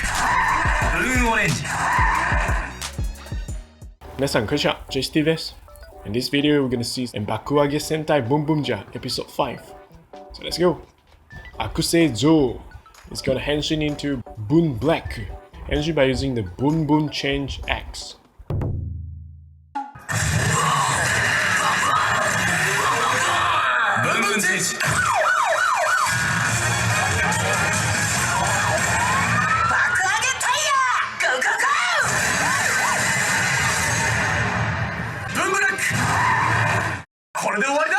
ブンオレンジ。皆さんこんにちは、JST です。In this video, we're gonna see in Bakuage Sentai Boonboomger episode 5. So let's go. Akuse Jou is gonna henshin into Bun Black. Henshin by using the Boonboom Change Axe. Boonboom Change. Bakuage Tire! Go go go! Bun Black! これで終わりだ。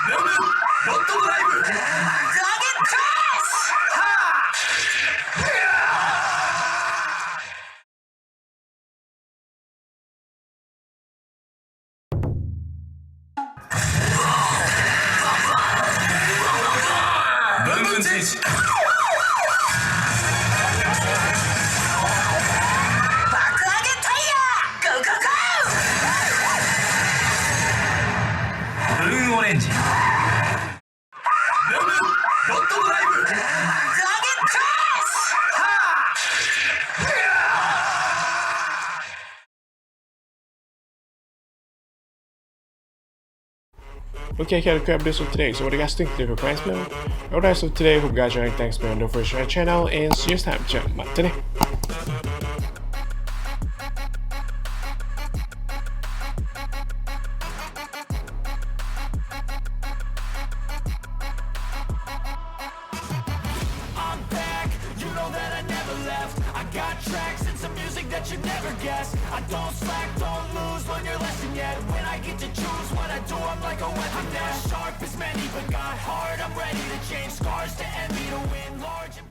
ブンブンロットドライブ。Bakuage Trash! Boonboom Change. Bakuage Tire! Go go go! Bun Orange. Boonboom Road Drive. Bakuage Trash! Okay, I gotta grab this one today. So what do you guys think? Leave a comment below. Alright, so today, hope you guys are enjoying. Thanks man, don't forget to share our channel and see you next time. Ciao, matane. I'm back, you know that I never left. I got tracks and some music that you never guessed. I don't slack, don't lose, learn your lesson yet. When I get to choose what I do, I'm like a weapon. I'm not sharp as many, but got hard. I'm ready to change scars to envy, to win large and